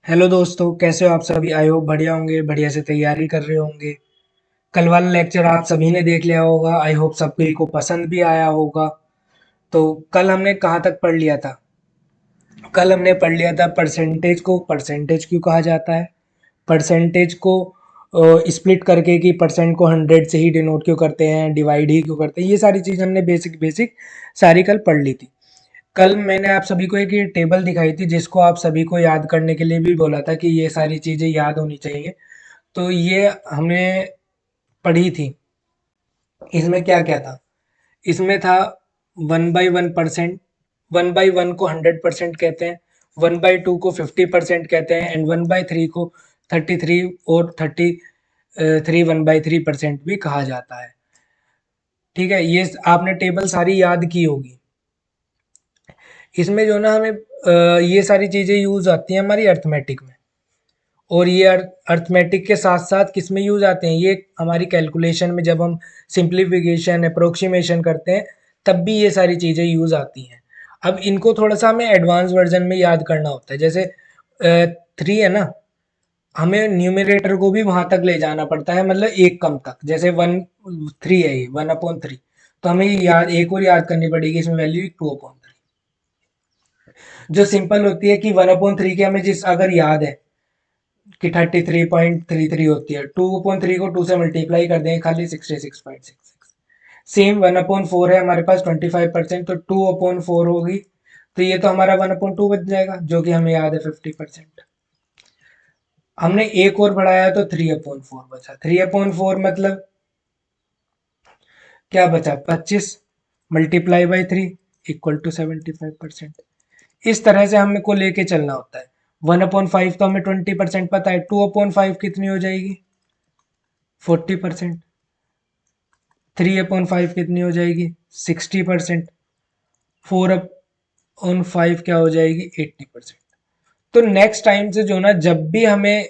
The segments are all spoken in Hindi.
हेलो दोस्तों, कैसे हो आप सभी? आई होप बढ़िया होंगे, बढ़िया से तैयारी कर रहे होंगे। कल वाला लेक्चर आप सभी ने देख लिया होगा। आई होप सभी को पसंद भी आया होगा। तो कल हमने कहाँ तक पढ़ लिया था? कल हमने पढ़ लिया था परसेंटेज को परसेंटेज क्यों कहा जाता है, परसेंटेज को स्प्लिट करके कि परसेंट को 100 से ही डिनोट क्यों करते हैं, डिवाइड ही क्यों करते हैं। ये सारी चीज़ हमने बेसिक बेसिक सारी कल पढ़ ली थी। कल मैंने आप सभी को एक ये टेबल दिखाई थी जिसको आप सभी को याद करने के लिए भी बोला था कि ये सारी चीज़ें याद होनी चाहिए। तो ये हमने पढ़ी थी। इसमें क्या क्या था? इसमें था 1/1%। 1/1 को 100% कहते हैं, 1/2 को 50% कहते हैं, एंड 1/3 को 33 और 33 1/3% भी कहा जाता है। ठीक है, ये आपने टेबल सारी याद की होगी। इसमें जो ना हमें ये सारी चीज़ें यूज आती हैं हमारी अर्थमेटिक में। और ये अर्थमेटिक के साथ साथ किस में यूज आते हैं? ये हमारी कैलकुलेशन में जब हम सिंप्लीफिकेशन अप्रोक्सीमेशन करते हैं तब भी ये सारी चीज़ें यूज आती हैं। अब इनको थोड़ा सा हमें एडवांस वर्जन में याद करना होता है। जैसे 3 है ना, हमें न्यूमरेटर को भी वहां तक ले जाना पड़ता है, मतलब एक कम तक। जैसे 1/3 है, ये 1/3, तो हमें ये याद एक और याद करनी पड़ेगी, इसमें वैल्यू 2/3। जो सिंपल होती है कि 1/3 की हमें जिस अगर याद है कि 33.33 होती है, 2/3 को 2 से मल्टीप्लाई कर देंगे खाली 66.66। सेम 1/4 है हमारे पास 25%, तो 2/4 होगी, तो ये तो हमारा 1/2 बच जाएगा जो कि हमें याद है 50%। हमने एक और बढ़ाया तो 3/4 बचा। 3/4 मतलब क्या बचा? 25 मल्टीप्लाई बाई 3 इक्वल टू 75%। इस तरह से हमें को लेके चलना होता है। 1/5 तो हमें 20% पता है, 2/5 कितनी हो जाएगी? 40%। 3/5 कितनी हो जाएगी? 60%। 4/5 क्या हो जाएगी? 80%। तो नेक्स्ट टाइम से जो ना, जब भी हमें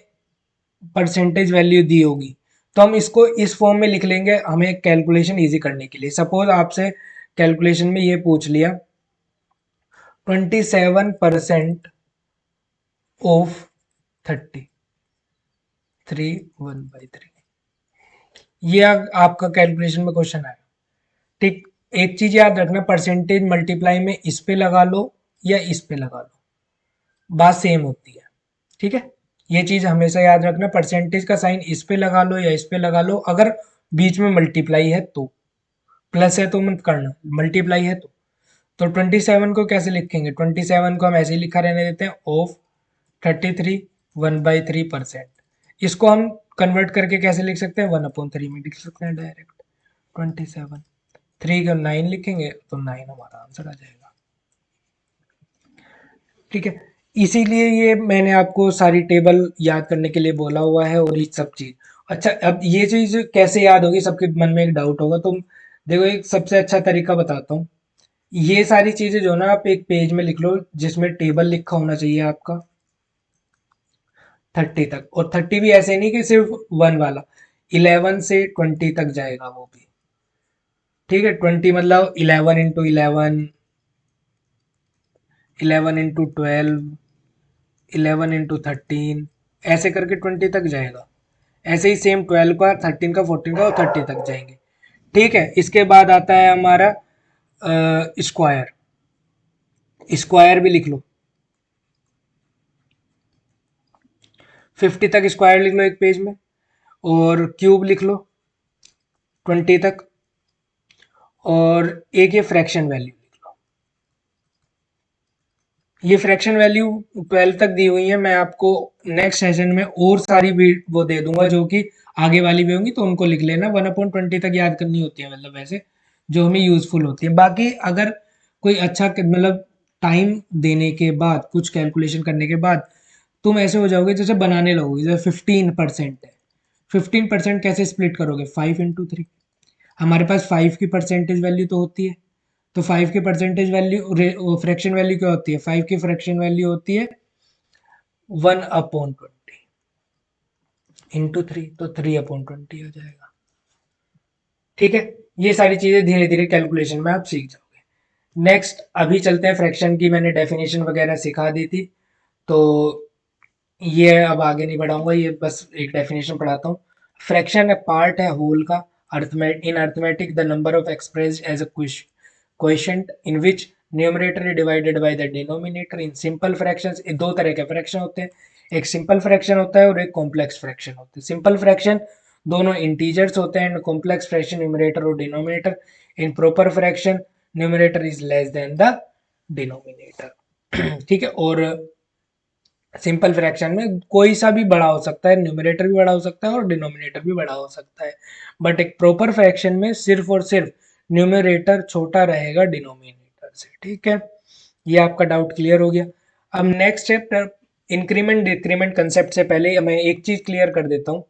परसेंटेज वैल्यू दी होगी तो हम इसको इस फॉर्म में लिख लेंगे, हमें कैलकुलेशन इजी करने के लिए। सपोज आपसे कैलकुलेशन में ये पूछ लिया 27% ऑफ 30, 1/3। ये आपका कैलकुलेशन में क्वेश्चन आया। ठीक, एक चीज याद रखना, परसेंटेज मल्टीप्लाई में इस पे लगा लो या इस पे लगा लो, बात सेम होती है। ठीक है, ये चीज हमेशा याद रखना, परसेंटेज का साइन इस पे लगा लो या इस पे लगा लो, अगर बीच में मल्टीप्लाई है तो। प्लस है तो मत करना, मल्टीप्लाई है तो 27 को कैसे लिखेंगे? 27 को हम ऐसे ही लिखा रहने देते हैं, ऑफ 33 1/3%। इसको हम कन्वर्ट करके कैसे लिख सकते हैं? 1/3 में लिख सकते हैं डायरेक्ट। 27 3 का 9 लिखेंगे तो 9 हमारा आंसर आ जाएगा। ठीक है, इसीलिए ये मैंने आपको सारी टेबल याद करने के लिए बोला हुआ है और ये सब चीज। अच्छा, अब ये चीज कैसे याद होगी? सबके मन में एक डाउट होगा। तो देखो, एक सबसे अच्छा तरीका बताता हूँ। ये सारी चीजें जो ना, आप एक पेज में लिख लो जिसमें टेबल लिखा होना चाहिए आपका 30 तक। और 30 भी ऐसे नहीं कि सिर्फ 1 वाला, 11 से 20 तक जाएगा वो भी। ठीक है, 20 मतलब 11 × 11, 11 × 12, 11 × 13, ऐसे करके 20 तक जाएगा। ऐसे ही सेम 12 का, 13 का, 14 का और 30 तक जाएंगे। ठीक है, इसके बाद आता है हमारा स्क्वायर। स्क्वायर भी लिख लो, 50 तक स्क्वायर लिख लो एक पेज में। और क्यूब लिख लो 20 तक। और एक ये फ्रैक्शन वैल्यू लिख लो। ये फ्रैक्शन वैल्यू 12 तक दी हुई है। मैं आपको नेक्स्ट सेशन में और सारी वो दे दूंगा जो कि आगे वाली भी होंगी, तो उनको लिख लेना। 1/20 तक याद करनी होती है, मतलब वैसे जो हमें यूजफुल होती है। बाकी अगर कोई अच्छा मतलब टाइम देने के बाद, कुछ कैलकुलेशन करने के बाद तुम ऐसे हो जाओगे जैसे बनाने लगोगे। जैसे 15% है, 15% कैसे स्प्लिट करोगे? 5 × 3। हमारे पास 5 की परसेंटेज वैल्यू तो होती है, तो 5 की परसेंटेज वैल्यू फ्रैक्शन वैल्यू क्या होती है? 5 की फ्रैक्शन वैल्यू होती है 1/20 इंटू 3, तो 3/20 हो जाएगा। ठीक है, ये सारी चीजें धीरे धीरे कैलकुलेशन में आप सीख जाओगे। नेक्स्ट, अभी चलते हैं फ्रैक्शन की। मैंने डेफिनेशन वगैरह सिखा दी थी, तो ये अब आगे नहीं बढ़ाऊंगा, ये बस एक डेफिनेशन पढ़ाता हूँ। फ्रैक्शन है पार्ट है होल का। Arithmetic in arithmetic the number of expressed as a question in which numerator is divided by the denominator. In simple fractions दो तरह के फ्रैक्शन होते हैं, एक सिंपल फ्रैक्शन होता है और एक कॉम्प्लेक्स फ्रैक्शन होता है। सिंपल फ्रैक्शन दोनों इंटीजर्स होते हैं, एंड कॉम्प्लेक्स फ्रैक्शन न्यूमरेटर और denominator. In proper fraction numerator is less than the denominator. ठीक है। और सिंपल फ्रैक्शन में कोई सा भी बड़ा हो सकता है, न्यूमरेटर भी बड़ा हो सकता है और डिनोमिनेटर भी बड़ा हो सकता है, बट एक प्रॉपर फ्रैक्शन में सिर्फ और सिर्फ न्यूमरेटर छोटा रहेगा डिनोमिनेटर से। ठीक है, ये आपका डाउट क्लियर हो गया। अब next chapter increment decrement concept से पहले मैं एक चीज क्लियर कर देता हूँ।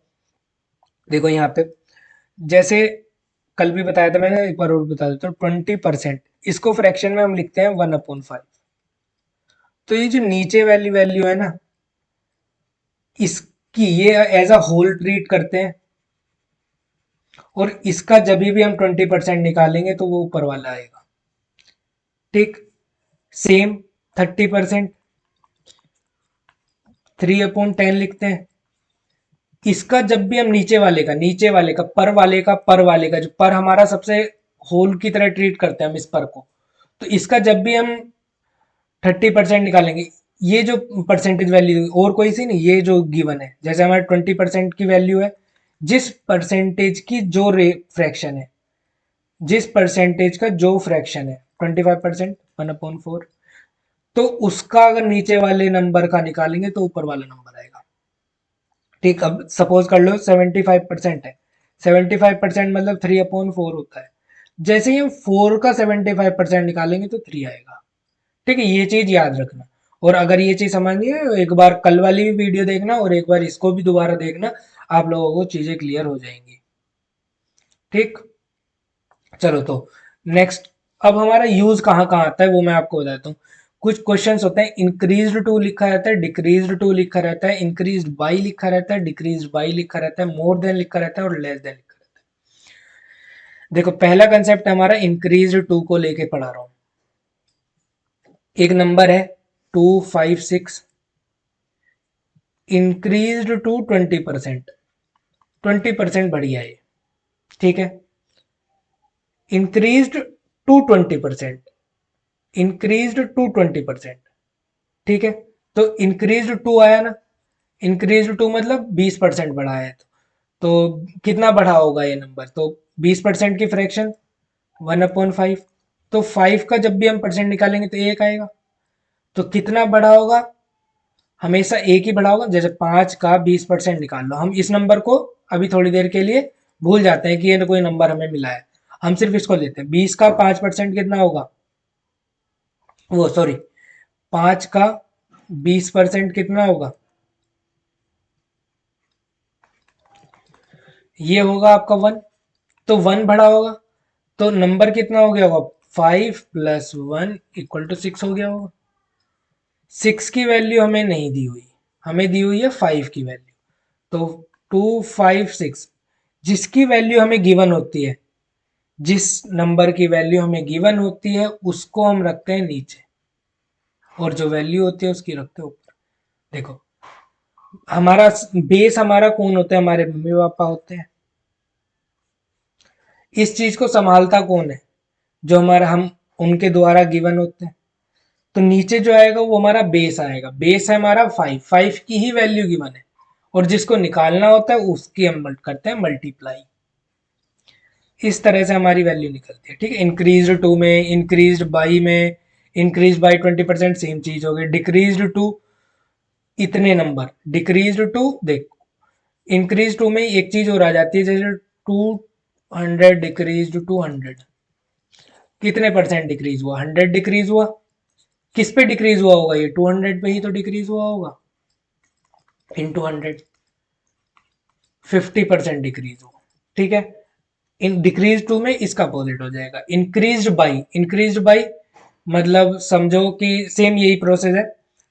देखो यहाँ पे जैसे कल भी बताया था मैंने, एक बार और बता देता हूँ। 20% इसको फ्रैक्शन में हम लिखते हैं 1/5। तो ये जो नीचे वाली वैल्यू है ना, इसकी ये एज अ होल ट्रीट करते हैं, और इसका जब भी हम 20% निकालेंगे तो वो ऊपर वाला आएगा। ठीक, सेम 30% 3/10 लिखते हैं। इसका जब भी हम नीचे वाले का पर वाले का जो पर हमारा सबसे होल की तरह ट्रीट करते हैं हम इस पर को, तो इसका जब भी हम 30% निकालेंगे, ये जो परसेंटेज वैल्यू और कोई सी नहीं, ये जो गिवन है, जैसे हमारे 20% की वैल्यू है, जिस परसेंटेज की जो फ्रैक्शन है, जिस परसेंटेज का जो फ्रैक्शन है 25%, 1/4, तो उसका अगर नीचे वाले नंबर का निकालेंगे तो ऊपर वाला नंबर आएगा। ठीक, अब सपोज कर लो 75% है, 75% मतलब 3/4 होता है। जैसे ही हम 4 का 75% निकालेंगे तो 3 आएगा। ठीक है, ये चीज याद रखना। और अगर ये चीज समझनी है तो एक बार कल वाली भी वीडियो देखना और एक बार इसको भी दोबारा देखना, आप लोगों को चीजें क्लियर हो जाएंगी। ठीक, चलो तो नेक्स्ट। अब हमारा यूज कहाँ कहाँ आता है वो मैं आपको बताता हूँ। कुछ क्वेश्चंस होते हैं इंक्रीज्ड टू लिखा रहता है, डिक्रीज्ड टू लिखा रहता है, इंक्रीज्ड बाई लिखा रहता है, डिक्रीज्ड बाई लिखा रहता है, मोर देन लिखा रहता है और लेस देन लिखा रहता है। देखो पहला कंसेप्ट हमारा इंक्रीज्ड टू को लेके पढ़ा रहा हूँ। एक नंबर है 256, इंक्रीज्ड टू 20%। 20% बढ़िया है, ठीक है। इंक्रीज्ड टू 20%, इंक्रीज्ड टू 20%, ठीक है। तो इंक्रीज टू आया ना, इंक्रीज टू मतलब 20% बढ़ा है, तो कितना बढ़ा होगा ये नंबर, तो 20% की फ्रैक्शन 1/5। तो 5 का जब भी हम परसेंट निकालेंगे तो एक आएगा। तो कितना बढ़ा होगा, हमेशा एक ही बढ़ा होगा। जैसे 5 का 20% निकाल लो, हम इस नंबर को अभी थोड़ी देर के लिए भूल जाते हैं कि ये कोई नंबर हमें मिला है, हम सिर्फ इसको लेते हैं। 20 का 5% कितना होगा, वो सॉरी 5 का 20% कितना होगा, ये होगा आपका 1। तो 1 बढ़ा होगा, तो नंबर कितना हो गया होगा, 5+1 = 6 हो गया होगा। 6 की वैल्यू हमें नहीं दी हुई, हमें दी हुई है 5 की वैल्यू। तो 256 जिसकी वैल्यू हमें गिवन होती है, जिस नंबर की वैल्यू हमें गिवन होती है उसको हम रखते हैं नीचे, और जो वैल्यू होती है उसकी रखते हैं ऊपर। देखो हमारा बेस हमारा कौन होता है, हमारे मम्मी पापा होते हैं। इस चीज को संभालता कौन है, जो हमारा हम उनके द्वारा गिवन होते हैं। तो नीचे जो आएगा वो हमारा बेस आएगा, बेस है हमारा 5, 5 की ही वैल्यू गिवन है, और जिसको निकालना होता है उसकी हम करते हैं मल्टीप्लाई। इस तरह से हमारी वैल्यू निकलती है। ठीक है, इंक्रीज टू में, इंक्रीज बाई में, इंक्रीज बाई 20% सेम चीज हो गई। डिक्रीज टू इतने नंबर, डिक्रीज टू देखो, इंक्रीज टू में एक चीज और आ जाती है, जैसे 200 डिक्रीज टू 100, कितने परसेंट डिक्रीज हुआ, 100 डिक्रीज हुआ। किस पे डिक्रीज हुआ होगा, ये 200 पे ही तो डिक्रीज हुआ होगा, इंटू 100, 50% डिक्रीज हुआ। ठीक है, इन डिक्रीज टू में इसका अपोजिट हो जाएगा, इंक्रीज बाई। इंक्रीज बाई मतलब समझो कि सेम यही प्रोसेस है।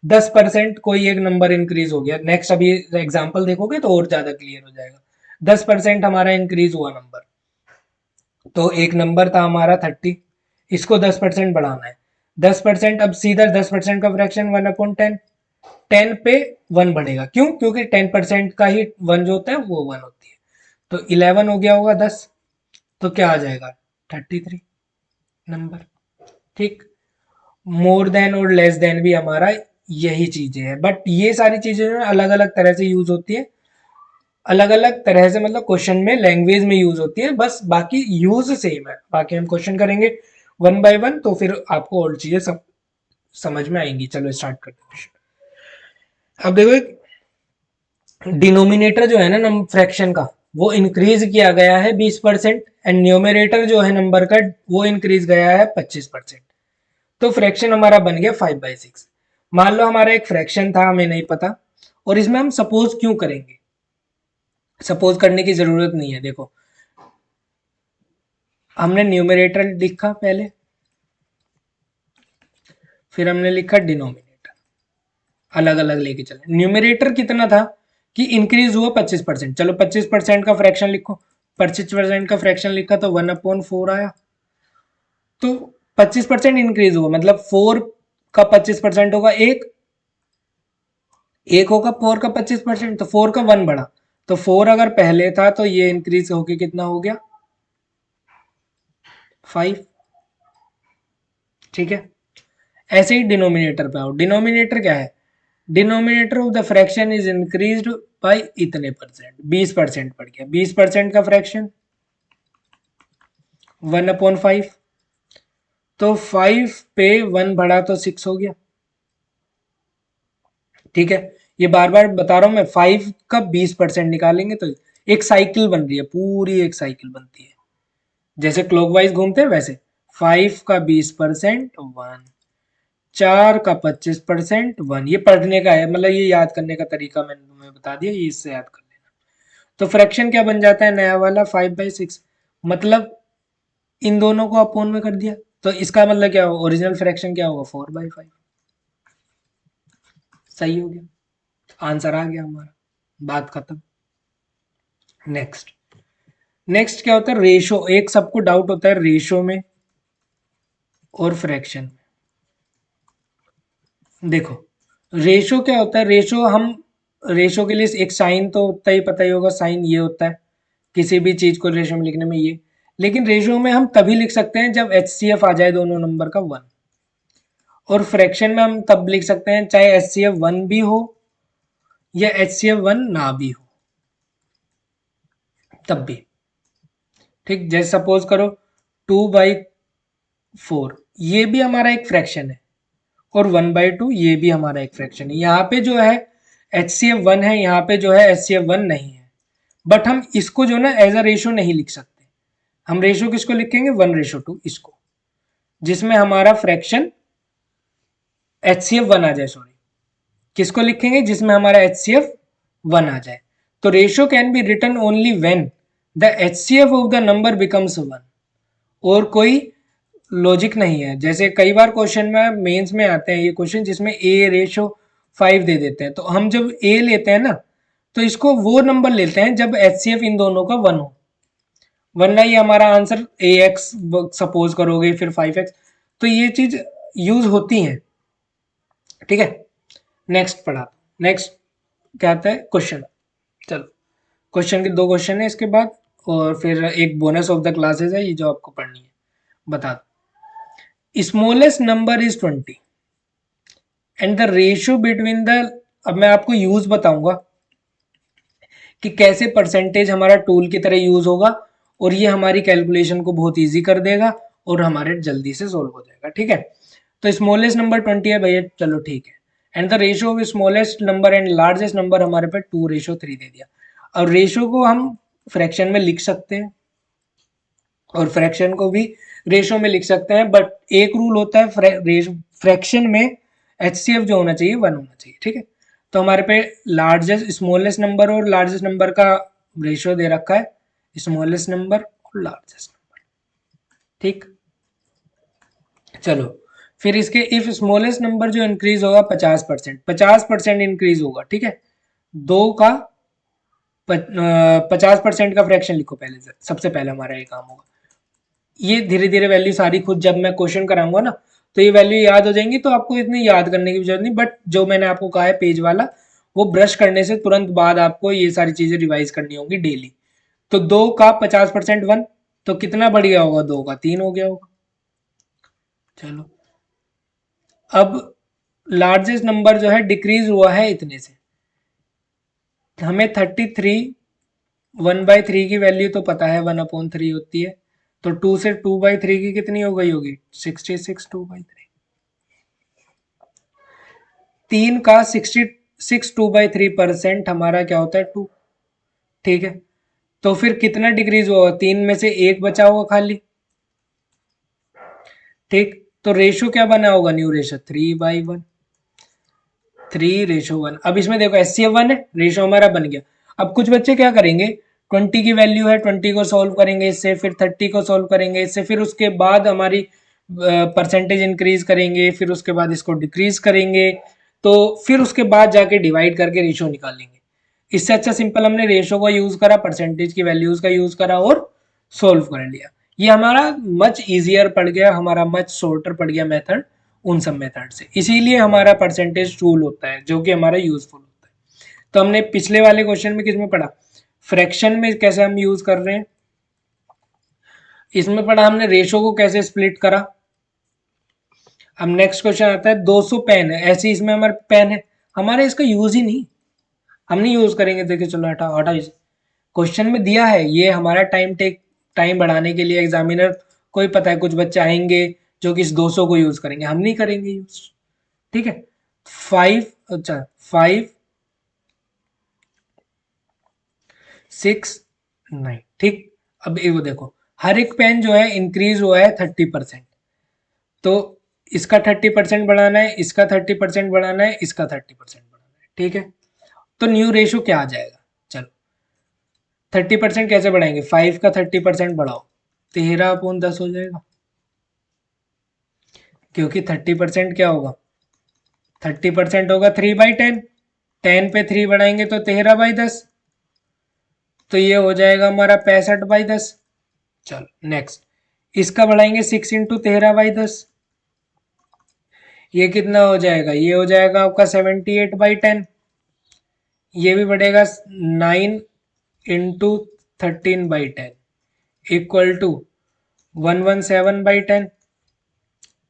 10% कोई एक नंबर इंक्रीज हो गया, नेक्स्ट अभी एग्जांपल देखोगे तो और ज्यादा क्लियर हो जाएगा। 10% हमारा इंक्रीज हुआ नंबर, तो एक नंबर था हमारा 30, इसको 10% बढ़ाना है। 10% अब सीधा 10% का फ्रैक्शन 1/10, 10 पे 1 बढ़ेगा। क्यों? क्योंकि 10% का ही 1 जो होता है वो 1 होती है। तो 11 हो गया होगा 10, तो क्या आ जाएगा 33 नंबर। ठीक। मोर देन और लेस देन भी हमारा यही चीजें है, बट ये सारी चीजें जो है अलग अलग तरह से यूज होती है, अलग अलग तरह से मतलब क्वेश्चन में लैंग्वेज में यूज होती है, बस बाकी यूज सेम है। बाकी हम क्वेश्चन करेंगे वन बाय वन, तो फिर आपको और चीजें समझ में आएंगी। चलो स्टार्ट करते हैं क्वेश्चन। अब देखो, डिनोमिनेटर जो है ना फ्रैक्शन का, वो इंक्रीज किया गया है 20%, एंड न्यूमरेटर जो है नंबर का वो इंक्रीज गया है 25%। तो फ्रैक्शन हमारा बन गया 5/6। मान लो हमारा एक फ्रैक्शन था, हमें नहीं पता, और इसमें हम सपोज क्यों करेंगे? सपोज करने की जरूरत नहीं है। देखो, हमने न्यूमरेटर लिखा पहले, फिर हमने लिखा डिनोमिनेटर, अलग अलग लेके चले। न्यूमरेटर कितना था कि इंक्रीज हुआ 25%, चलो 25% का फ्रैक्शन लिखो। 25% का फ्रैक्शन लिखा तो 1/4 आया। तो 25% इंक्रीज हुआ, मतलब 4 का 25% होगा एक, एक होगा 4 का 25%, तो 4 का 1 बढ़ा। तो 4 अगर पहले था तो ये इंक्रीज होके कितना हो गया 5। ठीक है। ऐसे ही डिनोमिनेटर पे आओ। डिनोमिनेटर क्या है? Denominator of the fraction is increased by इतने परसेंट, 20% बढ़ गया। 20% का फ्रैक्शन 1/5, तो 5 पे 1 बढ़ा तो 6 हो गया। ठीक है। ये बार बार बता रहा हूं मैं, 5 का 20% निकालेंगे तो एक साइकिल बन रही है, पूरी एक साइकिल बनती है, जैसे क्लॉकवाइज घूमते हैं वैसे। 5 का 20% 1, 4 का 25% 1। ये पढ़ने का है, मतलब ये याद करने का तरीका मैंने तुम्हें बता दिया, ये इससे याद कर लेना। तो फ्रैक्शन क्या बन जाता है नया वाला 5/6, मतलब इन दोनों को अपोन में कर दिया। तो इसका मतलब क्या होगा? ओरिजिनल फ्रैक्शन क्या होगा? 4/5। सही हो गया, आंसर आ गया हमारा, बात खत्म। नेक्स्ट। नेक्स्ट क्या होता है? रेशो। एक सबको डाउट होता है रेशो में और फ्रैक्शन में। देखो, रेशो क्या होता है? रेशो हम, रेशो के लिए एक साइन तो उतना ही पता ही होगा, साइन ये होता है किसी भी चीज को रेशो में लिखने में ये। लेकिन रेशो में हम तभी लिख सकते हैं जब HCF आ जाए दोनों नंबर का 1, और फ्रैक्शन में हम तब लिख सकते हैं चाहे HCF 1 भी हो या HCF 1 ना भी हो, तब भी। ठीक। जैसे सपोज करो 2/4, ये भी हमारा एक फ्रैक्शन है, और 1/2 ये भी हमारा एक फ्रैक्शन है। यहाँ पे जो है HCF 1 है, यहाँ पे जो है HCF 1 नहीं है, बट हम इसको जो ना एज अ रेशो नहीं लिख सकते। हम रेशो किसको लिखेंगे? 1/2 इसको, जिसमें हमारा फ्रैक्शन HCF 1 आ जाए। सॉरी, किसको लिखेंगे? जिसमें हमारा HCF 1 आ जाए। तो ratio can be written only when the HCF of the number becomes 1। और कोई लॉजिक नहीं है। जैसे कई बार क्वेश्चन में मेंस में आते हैं ये क्वेश्चन जिसमें A/5 दे देते हैं, तो हम जब A लेते हैं ना, तो इसको वो नंबर लेते हैं जब HCF इन दोनों का 1 हो, वरना ये हमारा आंसर AX सपोज करोगे फिर 5X, तो ये चीज यूज होती है। ठीक है। नेक्स्ट पढ़ा। नेक्स्ट क्या आता है? क्वेश्चन। चलो, क्वेश्चन के 2 क्वेश्चन है इसके बाद, और फिर एक बोनस ऑफ द क्लासेस है ये जो आपको पढ़नी है। बता दो, smallest number is 20 and the ratio between the, अब मैं आपको यूज बताऊंगा कि कैसे परसेंटेज हमारा टूल की तरह यूज होगा, और ये हमारी कैलकुलेशन को बहुत इजी कर देगा और हमारे जल्दी से सोल्व हो जाएगा। ठीक है। तो स्मॉलेस्ट नंबर 20 है भैया, चलो ठीक है। And the ratio of smallest number and largest number हमारे पे 2/3 दे दिया। और रेशियो को हम फ्रैक्शन में लिख सकते हैं, और फ्रैक्शन को भी रेशियो में लिख सकते हैं, बट एक रूल होता है फ्रैक्शन में HCF जो होना चाहिए 1 होना चाहिए। ठीक है। तो हमारे पे लार्जेस्ट स्मॉलेस्ट नंबर और लार्जेस्ट नंबर का रेशियो दे रखा है, स्मॉलेस्ट नंबर और लार्जेस्ट नंबर। ठीक। चलो, फिर इसके इफ स्मॉलेस्ट नंबर जो इंक्रीज होगा 50%, 50% इंक्रीज होगा। ठीक है। दो का 50% का फ्रैक्शन लिखो पहले सबसे पहले हमारा ये काम होगा। ये धीरे धीरे वैल्यू सारी खुद जब मैं क्वेश्चन कराऊंगा ना, तो ये वैल्यू याद हो जाएंगी, तो आपको इतनी याद करने की जरूरत नहीं। बट जो मैंने आपको कहा है पेज वाला, वो ब्रश करने से तुरंत बाद आपको ये सारी चीजें रिवाइज करनी होगी डेली। तो 2 का 50% 1, तो कितना बढ़ गया होगा? 2 का 3 हो गया होगा। चलो, अब लार्जेस्ट नंबर जो है डिक्रीज हुआ है इतने से। हमें 33 1/3 की वैल्यू तो पता है 1/3 होती है, तो 2 से 2/3 की कितनी हो गई होगी? 66 2/3। 3 का 66 2/3% हमारा क्या होता है? 2। ठीक है, तो फिर कितना डिक्रीज हुआ? 3 में से 1 बचा होगा खाली। ठीक, तो रेशो क्या बना होगा? New ratio 3/1, 3:1। अब इसमें देखो HCF 1 है, रेशो हमारा बन गया। अब कुछ बच्चे क्या करेंगे, 20 की वैल्यू है, 20 को सॉल्व करेंगे इससे, फिर 30 को सॉल्व करेंगे इससे, फिर उसके बाद हमारी परसेंटेज इंक्रीज करेंगे, फिर उसके बाद इसको डिक्रीज करेंगे, तो फिर उसके बाद जाके डिवाइड करके रेशो निकालेंगे। इससे अच्छा सिंपल हमने रेशो का यूज करा, परसेंटेज की वैल्यूज का यूज करा और सोल्व कर लिया। ये हमारा मच इजियर पड़ गया, हमारा मच शॉर्टर पड़ गया मेथड उन सब मेथड से। इसीलिए हमारा परसेंटेज टूल होता है जो कि हमारा यूजफुल होता है। तो हमने पिछले वाले क्वेश्चन में किसमें पढ़ा? फ्रैक्शन में कैसे हम यूज कर रहे हैं। इसमें पढ़ा हमने रेशो को कैसे स्प्लिट करा। अब नेक्स्ट क्वेश्चन आता है 200 पेन है, ऐसे इसमें हमारे पेन है, हमारे इसका यूज ही नहीं, हम नहीं यूज करेंगे। देखिए चलो हटा हटा, इसे क्वेश्चन में दिया है, ये हमारा टाइम बढ़ाने के लिए एग्जामिनर को ही पता है कुछ बच्चे आएंगे जो कि इस 200 को यूज करेंगे, हम नहीं करेंगे यूज। ठीक है, 5, अच्छा 5 6 9। ठीक, अब ये वो देखो, हर एक पेन जो है इंक्रीज हुआ है 30%, तो इसका 30% बढ़ाना है, इसका 30% बढ़ाना है, इसका 30% बढ़ाना है। ठीक है, तो न्यू रेशो क्या आ जाएगा? चलो 30% कैसे बढ़ाएंगे? 5 का 30% बढ़ाओ, 13/10 हो जाएगा, क्योंकि 30% क्या होगा? 30% होगा 3/10, 10 पे 3 बढ़ाएंगे तो 13/10, तो ये हो जाएगा हमारा 65/10। चलो नेक्स्ट, इसका बढ़ाएंगे 6 इंटू 13/10, ये कितना हो जाएगा? ये हो जाएगा आपका 78/10। ये भी बढ़ेगा 9 इंटू 13/10 इक्वल टू 117/10।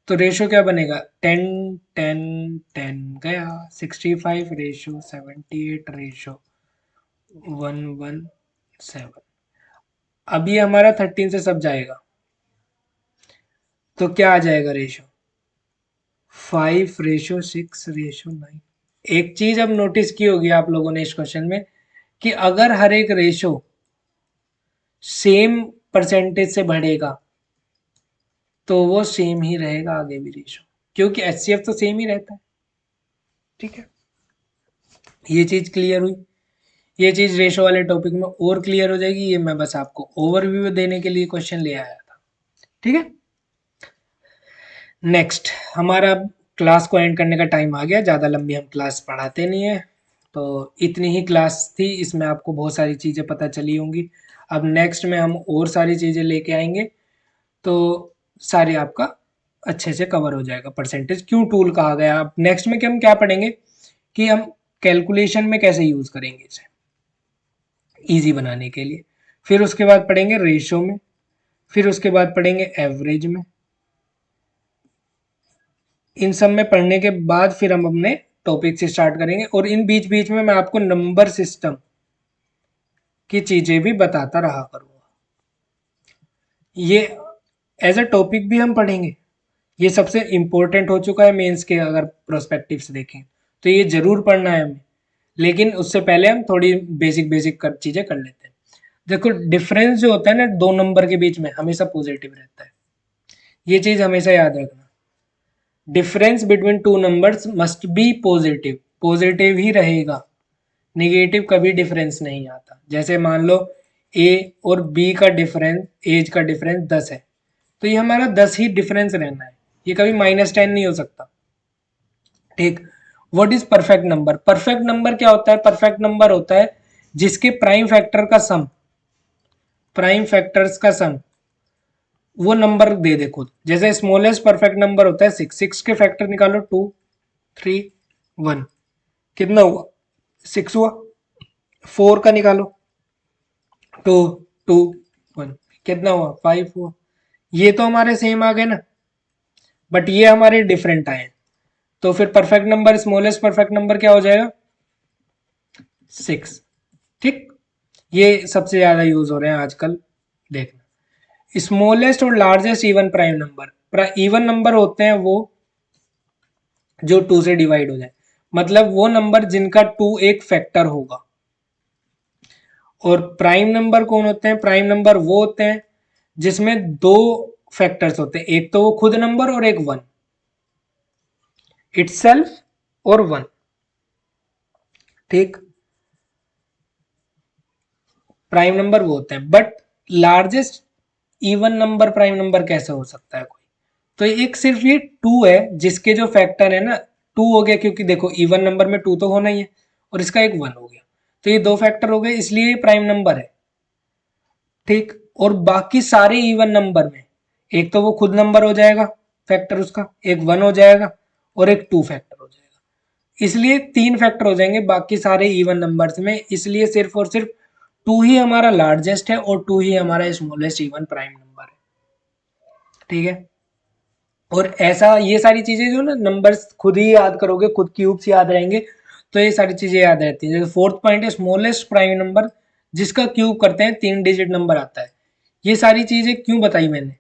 तो रेशो क्या बनेगा? 10 10 10 गया, 65 रेशो 78 रेशो 117। अब ये हमारा 13 से सब जाएगा, तो क्या आ जाएगा रेशो? 5:6:9। एक चीज अब नोटिस की होगी आप लोगों ने इस क्वेश्चन में, कि अगर हर एक रेशो सेम परसेंटेज से बढ़ेगा तो वो सेम ही रहेगा आगे भी रेशो, क्योंकि HCF तो सेम ही रहता है। ठीक है, ये चीज क्लियर हुई। ये चीज रेशो वाले टॉपिक में और क्लियर हो जाएगी, ये मैं बस आपको ओवरव्यू देने के लिए क्वेश्चन ले आया था। ठीक है, नेक्स्ट हमारा क्लास को एंड करने का टाइम आ गया, ज़्यादा लंबी हम क्लास पढ़ाते नहीं है, तो इतनी ही क्लास थी, इसमें आपको बहुत सारी चीज़ें पता चली होंगी। अब नेक्स्ट में हम और सारी चीज़ें लेके आएंगे, तो सारे आपका अच्छे से कवर हो जाएगा। परसेंटेज क्यों टूल कहा गया। अब नेक्स्ट में कि हम क्या पढ़ेंगे, कि हम कैलकुलेशन में कैसे यूज़ करेंगे इसे ईजी बनाने के लिए। फिर उसके बाद पढ़ेंगे रेशो में, फिर उसके बाद पढ़ेंगे एवरेज में। इन सब में पढ़ने के बाद फिर हम अपने टॉपिक से स्टार्ट करेंगे, और इन बीच बीच में मैं आपको नंबर सिस्टम की चीजें भी बताता रहा करूंगा। ये एज अ टॉपिक भी हम पढ़ेंगे, ये सबसे इंपॉर्टेंट हो चुका है मेंस के, अगर प्रोस्पेक्टिव से देखें तो ये जरूर पढ़ना है हमें। लेकिन उससे पहले हम थोड़ी बेसिक बेसिक चीजें कर लेते हैं। देखो डिफरेंस जो होता है ना दो नंबर के बीच में, हमेशा पॉजिटिव रहता है, ये चीज हमेशा याद रखना। Difference between two numbers must be positive, positive ही रहेगा, निगेटिव कभी डिफरेंस नहीं आता। जैसे मान लो ए और बी का डिफरेंस, एज का डिफरेंस 10 है, तो ये हमारा 10 ही डिफरेंस रहना है, ये कभी -10 नहीं हो सकता। ठीक, what is perfect number? Perfect number क्या होता है? परफेक्ट नंबर होता है जिसके प्राइम फैक्टर का सम, प्राइम फैक्टर्स का सम वो नंबर दे दे खुद। जैसे स्मॉलेस्ट परफेक्ट नंबर होता है 6, 6 के फैक्टर निकालो 2, 3, 1, कितना हुआ 6 हुआ। 4 का निकालो 2, 2, 1, कितना हुआ 5 हुआ। ये तो हमारे सेम आ गए ना, बट ये हमारे डिफरेंट आए। तो फिर perfect number, smallest perfect number क्या हो जाएगा 6। ठीक, ये सबसे ज्यादा यूज हो रहे हैं आजकल। देखना, स्मॉलेस्ट और largest even prime number, even number होते हैं वो जो 2 से डिवाइड हो जाए, मतलब वो नंबर जिनका 2 एक फैक्टर होगा। और प्राइम नंबर कौन होते हैं, प्राइम नंबर वो होते हैं जिसमें दो फैक्टर्स होते हैं, एक तो वो खुद नंबर और एक वन, इटसेल्फ और वन। ठीक, प्राइम नंबर वो होते हैं। But largest even number prime number कैसे हो सकता है कोई, तो एक सिर्फ ये 2 है जिसके जो फैक्टर है ना, 2 हो गया क्योंकि देखो इवन नंबर में 2 तो होना ही है, और इसका एक 1 हो गया, तो ये दो फैक्टर हो गए इसलिए ये प्राइम नंबर है। ठीक, और बाकी सारे इवन नंबर में एक तो वो खुद नंबर हो जाएगा फैक्टर उसका, एक 1 हो जाएगा और एक 2 फैक्टर हो जाएगा, इसलिए 3 फैक्टर हो जाएंगे बाकी सारे इवन नंबर्स में। इसलिए सिर्फ और सिर्फ 2 ही हमारा लार्जेस्ट है और 2 ही हमारा स्मॉलेस्ट इवन प्राइम नंबर है। ठीक है, और ऐसा ये सारी चीजें जो ना नंबर्स खुद ही याद करोगे, खुद क्यूब्स याद रहेंगे, तो ये सारी चीजें याद रहती है। जैसे फोर्थ पॉइंट है स्मॉलेस्ट प्राइम नंबर जिसका क्यूब करते हैं 3 डिजिट नंबर आता है। ये सारी चीजें क्यों बताई मैंने,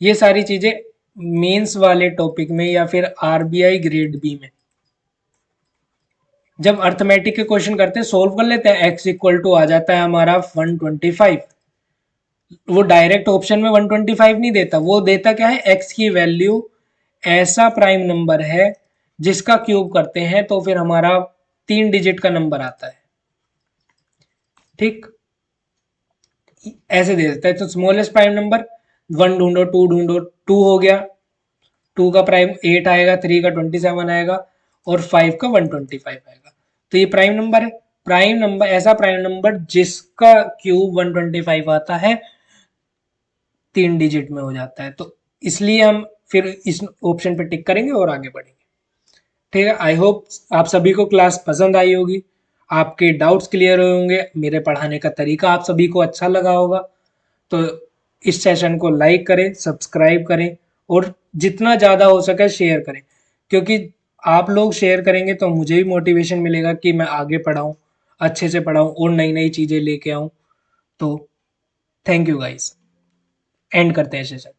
ये सारी चीजें मेंस वाले टॉपिक में या फिर आरबीआई ग्रेड बी में जब अर्थमेटिक के क्वेश्चन करते हैं, सोल्व कर लेते हैं, एक्स इक्वल टू आ जाता है हमारा 125। वो डायरेक्ट ऑप्शन में 125 नहीं देता, वो देता क्या है, एक्स की वैल्यू ऐसा प्राइम नंबर है जिसका क्यूब करते हैं तो फिर हमारा 3 डिजिट का नंबर आता है। ठीक, ऐसे दे देता है। तो स्मॉलेस्ट प्राइम नंबर 1 ढूंढो, 2 ढूंढो, 2 हो गया, 2 का प्राइम 8 आएगा, 3 का 27 आएगा और 5 का 125 आएगा। तो ये प्राइम नंबर है। प्राइम नंबर ऐसा प्राइम नंबर जिसका क्यूब 125 आता है, 3 डिजिट में हो जाता है, तो इसलिए हम फिर इस ऑप्शन पे टिक करेंगे और आगे बढ़ेंगे। ठीक है, आई होप आप सभी को क्लास पसंद आई होगी, आपके डाउट्स क्लियर हुए होंगे, मेरे पढ़ाने का तरीका आप सभी को अच्छा लगा होगा। तो इस सेशन को लाइक करें, सब्सक्राइब करें और जितना ज़्यादा हो सके शेयर करें, क्योंकि आप लोग शेयर करेंगे तो मुझे भी मोटिवेशन मिलेगा कि मैं आगे पढ़ाऊँ, अच्छे से पढ़ाऊँ और नई नई चीज़ें लेके आऊँ। तो थैंक यू गाइस, एंड करते हैं सेशन।